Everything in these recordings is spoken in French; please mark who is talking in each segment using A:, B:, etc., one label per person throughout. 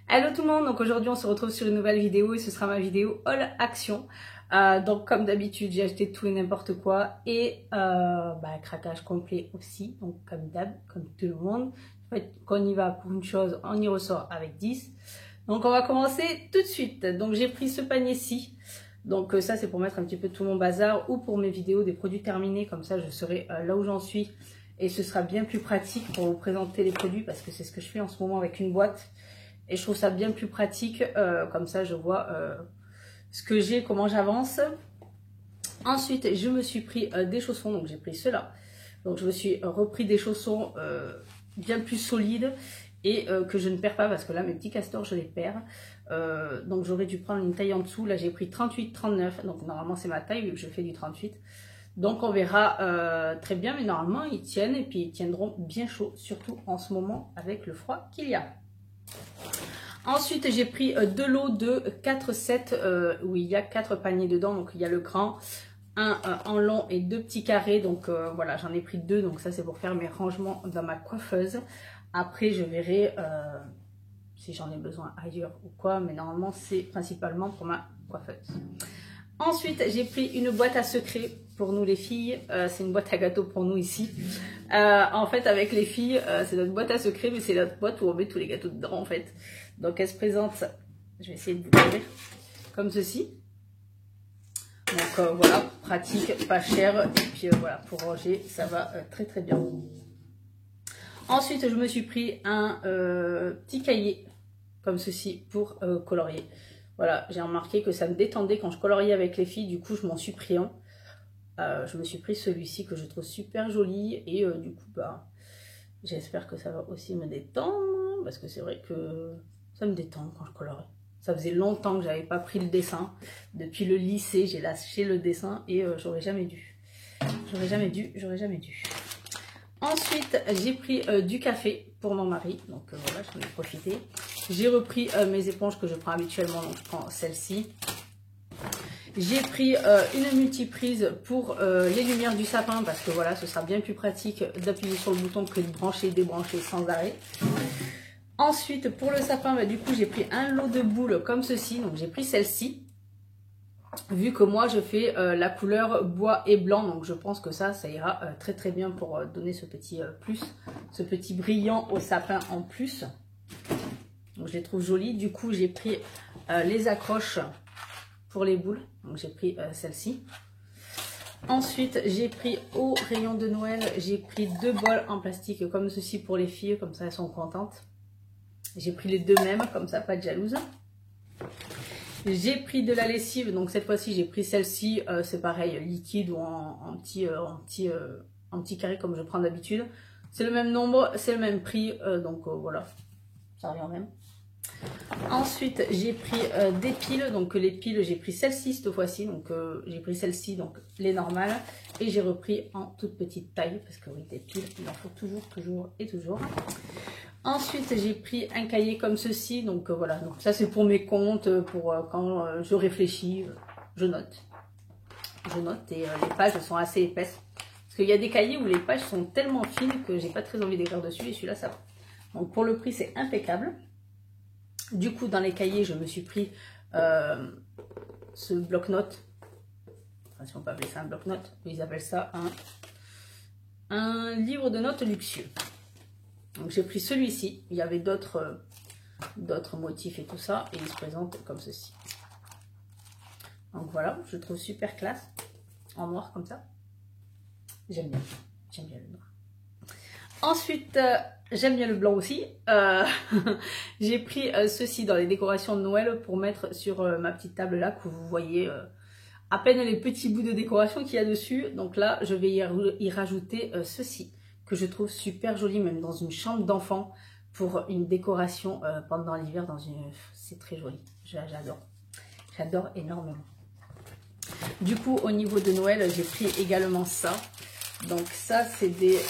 A: Hello tout le monde, donc aujourd'hui on se retrouve sur une nouvelle vidéo et ce sera ma vidéo haul action. Donc comme d'habitude j'ai acheté tout et n'importe quoi et craquage complet aussi, donc comme d'hab, comme tout le monde. En fait, quand on y va pour une chose, on y ressort avec 10. Donc on va commencer tout de suite. Donc j'ai pris ce panier-ci. Donc ça c'est pour mettre un petit peu tout mon bazar ou pour mes vidéos des produits terminés, comme ça je saurai là où j'en suis. Et ce sera bien plus pratique pour vous présenter les produits parce que c'est ce que je fais en ce moment avec une boîte. Et je trouve ça bien plus pratique, comme ça je vois ce que j'ai, comment j'avance. Ensuite, je me suis pris des chaussons, donc j'ai pris ceux-là. Donc je me suis repris des chaussons bien plus solides et que je ne perds pas parce que là mes petits castors je les perds. Donc j'aurais dû prendre une taille en dessous, là j'ai pris 38-39, donc normalement c'est ma taille vu que je fais du 38. Donc on verra très bien, mais normalement ils tiennent et puis ils tiendront bien chaud, surtout en ce moment avec le froid qu'il y a. Ensuite, j'ai pris de l'eau de 4 sets où il y a 4 paniers dedans. Donc, il y a le grand, un en long et 2 petits carrés. Donc, voilà, j'en ai pris 2. Donc, ça, c'est pour faire mes rangements dans ma coiffeuse. Après, je verrai si j'en ai besoin ailleurs ou quoi. Mais normalement, c'est principalement pour ma coiffeuse. Ensuite, j'ai pris une boîte à secrets pour nous les filles. C'est une boîte à gâteaux pour nous ici. En fait, avec les filles, c'est notre boîte à secrets, mais c'est notre boîte où on met tous les gâteaux dedans en fait. Donc elle se présente, je vais essayer de vous l'ouvrir, comme ceci. Donc voilà, pratique, pas cher. Et puis voilà, pour ranger, ça va très très bien. Ensuite, je me suis pris un petit cahier, comme ceci, pour colorier. Voilà, j'ai remarqué que ça me détendait quand je coloriais avec les filles, du coup je m'en suis pris un. Je me suis pris celui-ci que je trouve super joli et du coup j'espère que ça va aussi me détendre parce que c'est vrai que ça me détend quand je colorie. Ça faisait longtemps que j'avais pas pris le dessin. Depuis le lycée, j'ai lâché le dessin et j'aurais jamais dû. J'aurais jamais dû. Ensuite, j'ai pris du café pour mon mari. Donc voilà, j'en ai profité. J'ai repris mes éponges que je prends habituellement. Donc je prends celle-ci. J'ai pris une multiprise pour les lumières du sapin parce que voilà, ce sera bien plus pratique d'appuyer sur le bouton que de brancher et débrancher sans arrêt. Ensuite, pour le sapin, du coup, j'ai pris un lot de boules comme ceci. Donc, j'ai pris celle-ci. Vu que moi, je fais la couleur bois et blanc. Donc, je pense que ça ira très très bien pour donner ce petit plus, ce petit brillant au sapin en plus. Donc, je les trouve jolies. Du coup, j'ai pris les accroches pour les boules. Donc, j'ai pris celle-ci. Ensuite, j'ai pris au rayon de Noël, j'ai pris 2 bols en plastique comme ceci pour les filles. Comme ça, elles sont contentes. J'ai pris les 2 mêmes, comme ça, pas de jalouse. J'ai pris de la lessive, donc cette fois-ci, j'ai pris celle-ci, c'est pareil, liquide ou en petit carré comme je prends d'habitude. C'est le même nombre, c'est le même prix, donc voilà, ça revient même. Ensuite, j'ai pris des piles, donc les piles, j'ai pris celle-ci cette fois-ci, donc j'ai pris celle-ci, donc les normales, et j'ai repris en toute petite taille, parce que oui, des piles, il en faut toujours et toujours. Ensuite, j'ai pris un cahier comme ceci, donc voilà, donc ça c'est pour mes comptes, pour quand je réfléchis, je note. Je note et les pages sont assez épaisses. Parce qu'il y a des cahiers où les pages sont tellement fines que j'ai pas très envie d'écrire dessus et celui-là ça va. Donc pour le prix c'est impeccable. Du coup dans les cahiers je me suis pris ce bloc-notes. Enfin, si on peut appeler ça un bloc-notes, ils appellent ça un livre de notes luxueux. Donc j'ai pris celui-ci, il y avait d'autres motifs et tout ça, et il se présente comme ceci. Donc voilà, je trouve super classe, en noir comme ça. J'aime bien le noir. Ensuite, j'aime bien le blanc aussi. J'ai pris ceci dans les décorations de Noël pour mettre sur ma petite table là, que vous voyez à peine les petits bouts de décoration qu'il y a dessus. Donc là, je vais y rajouter ceci, que je trouve super joli, même dans une chambre d'enfant, pour une décoration pendant l'hiver. C'est très joli, j'adore énormément. Du coup, au niveau de Noël, j'ai pris également ça. Donc ça, c'est des,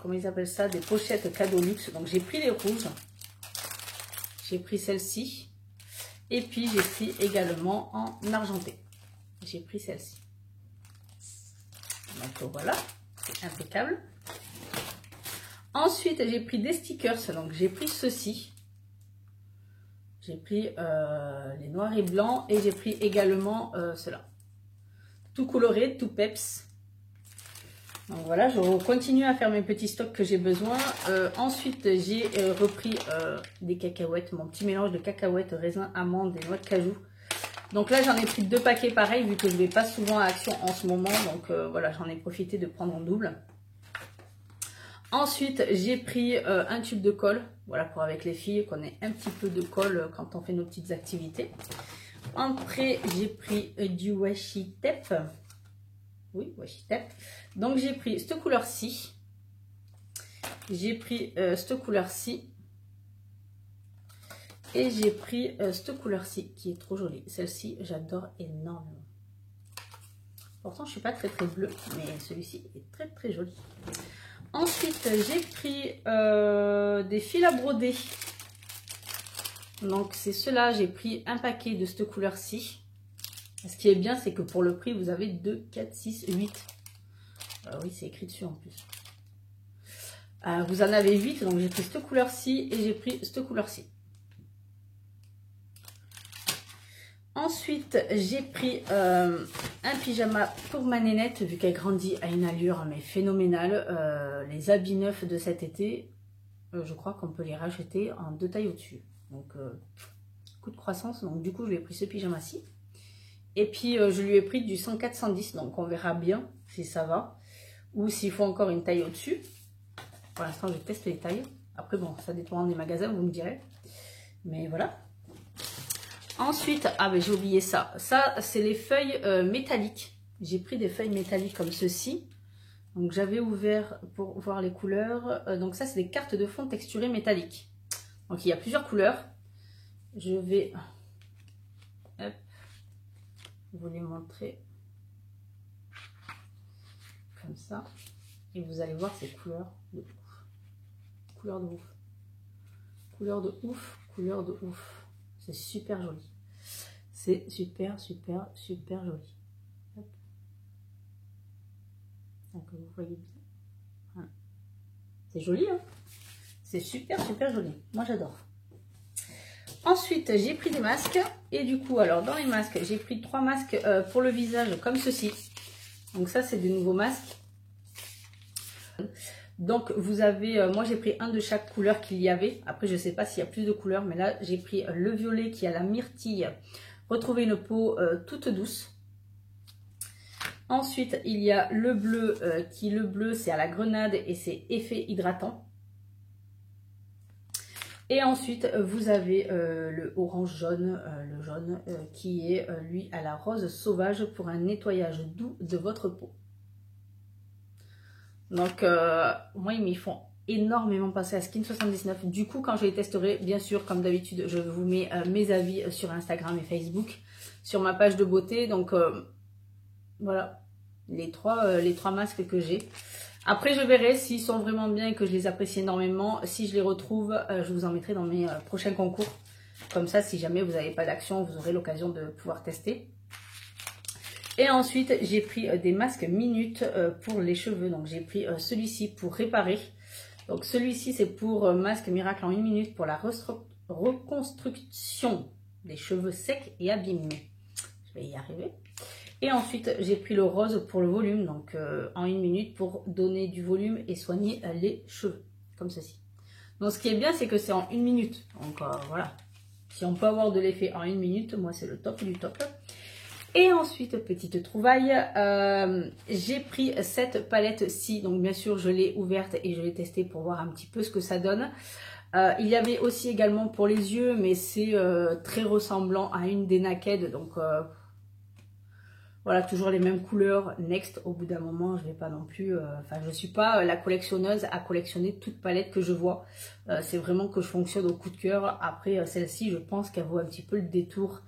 A: comment ils appellent ça, des pochettes cadeaux luxe. Donc j'ai pris les rouges, j'ai pris celle-ci, et puis j'ai pris également en argenté. J'ai pris celle-ci. Donc voilà, c'est impeccable. Ensuite, j'ai pris des stickers. Donc, j'ai pris ceci. J'ai pris les noirs et blancs et j'ai pris également cela. Tout coloré, tout peps. Donc voilà, je continue à faire mes petits stocks que j'ai besoin. Ensuite, j'ai repris des cacahuètes, mon petit mélange de cacahuètes, raisins, amandes et noix de cajou. Donc là, j'en ai pris 2 paquets pareil, vu que je ne vais pas souvent à Action en ce moment. Donc voilà, j'en ai profité de prendre en double. Ensuite, j'ai pris un tube de colle. Voilà, pour avec les filles, qu'on ait un petit peu de colle quand on fait nos petites activités. Après, j'ai pris du washi tape. Oui, washi tape. Donc, j'ai pris cette couleur-ci. J'ai pris cette couleur-ci. Et j'ai pris cette couleur-ci qui est trop jolie. Celle-ci, j'adore énormément. Pourtant, je ne suis pas très très bleue, mais celui-ci est très très joli. Ensuite, j'ai pris des fils à broder. Donc, c'est cela. J'ai pris un paquet de cette couleur-ci. Ce qui est bien, c'est que pour le prix, vous avez 2, 4, 6, 8. Oui, c'est écrit dessus en plus. Vous en avez 8, donc j'ai pris cette couleur-ci et j'ai pris cette couleur-ci. Ensuite, j'ai pris un pyjama pour ma nénette, vu qu'elle grandit à une allure mais phénoménale. Les habits neufs de cet été, je crois qu'on peut les racheter en 2 tailles au-dessus. Donc, coup de croissance. Donc, du coup, je lui ai pris ce pyjama-ci. Et puis, je lui ai pris du 104-110. Donc, on verra bien si ça va. Ou s'il faut encore une taille au-dessus. Pour l'instant, je teste les tailles. Après, bon, ça dépend des magasins, vous me direz. Mais voilà. Ensuite, ah ben j'ai oublié ça. Ça, c'est les feuilles métalliques. J'ai pris des feuilles métalliques comme ceci. Donc, j'avais ouvert pour voir les couleurs. Donc, ça, c'est des cartes de fond texturées métalliques. Donc, il y a plusieurs couleurs. Je vais vous les montrer comme ça. Et vous allez voir ces couleurs de ouf. Couleurs de ouf. Couleurs de ouf. Couleurs de ouf. C'est super joli. C'est super, super, super joli. Hop. Donc, vous voyez bien. Voilà. C'est joli, hein? C'est super, super joli. Moi, j'adore. Ensuite, j'ai pris des masques. Et du coup, alors, dans les masques, j'ai pris 3 masques pour le visage, comme ceci. Donc, ça, c'est des nouveaux masques. Donc, vous avez... moi, j'ai pris un de chaque couleur qu'il y avait. Après, je ne sais pas s'il y a plus de couleurs. Mais là, j'ai pris le violet qui a la myrtille. Retrouver une peau toute douce. Ensuite, il y a le bleu le bleu, c'est à la grenade et c'est effet hydratant. Et ensuite, vous avez le orange jaune, le jaune qui est, lui, à la rose sauvage pour un nettoyage doux de votre peau. Donc, moi, ils m'y font énormément passer à Skin79. Du coup, quand je les testerai, bien sûr, comme d'habitude, je vous mets mes avis sur Instagram et Facebook, sur ma page de beauté. Donc, voilà, les trois masques que j'ai. Après, je verrai s'ils sont vraiment bien et que je les apprécie énormément. Si je les retrouve, je vous en mettrai dans mes prochains concours. Comme ça, si jamais vous n'avez pas d'action, vous aurez l'occasion de pouvoir tester. Et ensuite, j'ai pris des masques minutes pour les cheveux. Donc, j'ai pris celui-ci pour réparer. Donc, celui-ci, c'est pour masque miracle en 1 minute pour la reconstruction des cheveux secs et abîmés. Je vais y arriver. Et ensuite, j'ai pris le rose pour le volume, donc en 1 minute pour donner du volume et soigner les cheveux, comme ceci. Donc, ce qui est bien, c'est que c'est en 1 minute. Donc, voilà. Si on peut avoir de l'effet en 1 minute, moi, c'est le top du top. Et ensuite, petite trouvaille, j'ai pris cette palette-ci. Donc, bien sûr, je l'ai ouverte et je l'ai testée pour voir un petit peu ce que ça donne. Il y avait aussi également pour les yeux, mais c'est très ressemblant à une des Naked. Donc, voilà, toujours les mêmes couleurs. Next, au bout d'un moment, je vais pas non plus... Enfin, je suis pas la collectionneuse à collectionner toute palette que je vois. C'est vraiment que je fonctionne au coup de cœur. Après, celle-ci, je pense qu'elle vaut un petit peu le détour.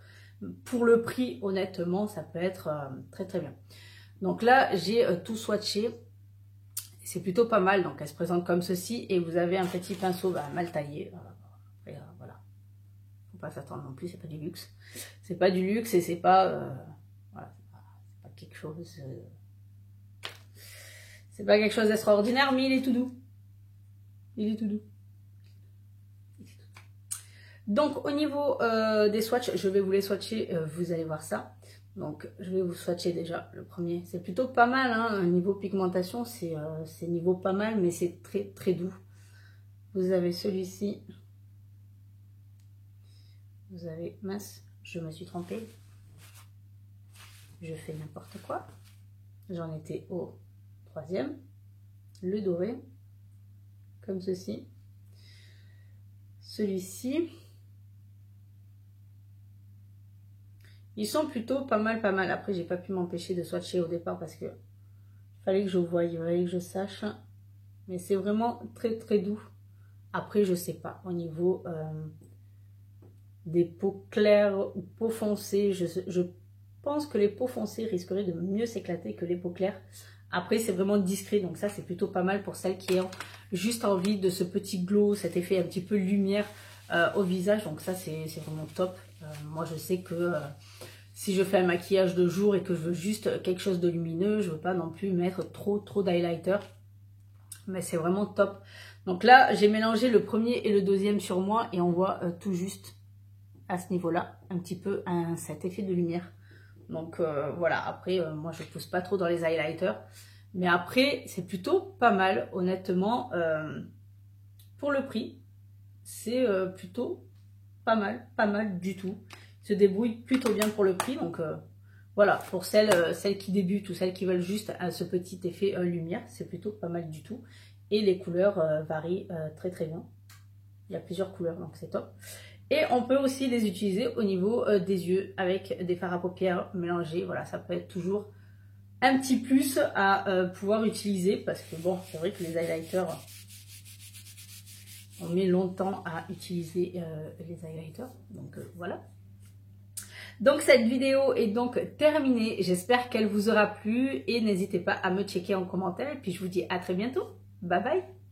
A: Pour le prix, honnêtement, ça peut être très très bien. Donc là, j'ai tout swatché. C'est plutôt pas mal. Donc, elle se présente comme ceci. Et vous avez un petit pinceau mal taillé. Après, voilà. Faut pas s'attendre non plus, c'est pas du luxe. C'est pas du luxe et c'est pas... voilà. Quelque chose, c'est pas quelque chose d'extraordinaire, mais il est tout doux. Il est tout doux. Donc au niveau des swatchs, je vais vous les swatcher, vous allez voir ça. Donc je vais vous swatcher déjà le premier. C'est plutôt pas mal, hein. Niveau pigmentation, c'est niveau pas mal, mais c'est très très doux. Vous avez celui-ci. Vous avez, mince, je me suis trompée. Je fais n'importe quoi. J'en étais au troisième. Le doré, comme ceci. Celui-ci. Ils sont plutôt pas mal, pas mal. Après, j'ai pas pu m'empêcher de swatcher au départ parce que fallait que je voie, il fallait que je sache. Mais c'est vraiment très, très doux. Après, je sais pas. Au niveau des peaux claires ou peaux foncées, je pense que les peaux foncées risqueraient de mieux s'éclater que les peaux claires. Après, c'est vraiment discret. Donc ça, c'est plutôt pas mal pour celles qui ont juste envie de ce petit glow, cet effet un petit peu lumière au visage. Donc ça, c'est vraiment top. Moi, je sais que si je fais un maquillage de jour et que je veux juste quelque chose de lumineux, je ne veux pas non plus mettre trop d'highlighter. Mais c'est vraiment top. Donc là, j'ai mélangé le premier et le deuxième sur moi et on voit tout juste à ce niveau-là, un petit peu cet effet de lumière. Donc voilà, après, moi, je ne pousse pas trop dans les highlighters. Mais après, c'est plutôt pas mal, honnêtement. Pour le prix, c'est plutôt pas mal du tout. Se débrouille plutôt bien pour le prix. Donc voilà, pour celles qui débutent ou celles qui veulent juste ce petit effet lumière, c'est plutôt pas mal du tout. Et les couleurs varient très très bien. Il y a plusieurs couleurs, donc c'est top. Et on peut aussi les utiliser au niveau des yeux avec des fards à paupières mélangés. Voilà, ça peut être toujours un petit plus à pouvoir utiliser parce que bon, c'est vrai que les highlighters, on met longtemps à utiliser les highlighters. Donc voilà. Donc cette vidéo est donc terminée. J'espère qu'elle vous aura plu et n'hésitez pas à me checker en commentaire. Et puis je vous dis à très bientôt. Bye bye.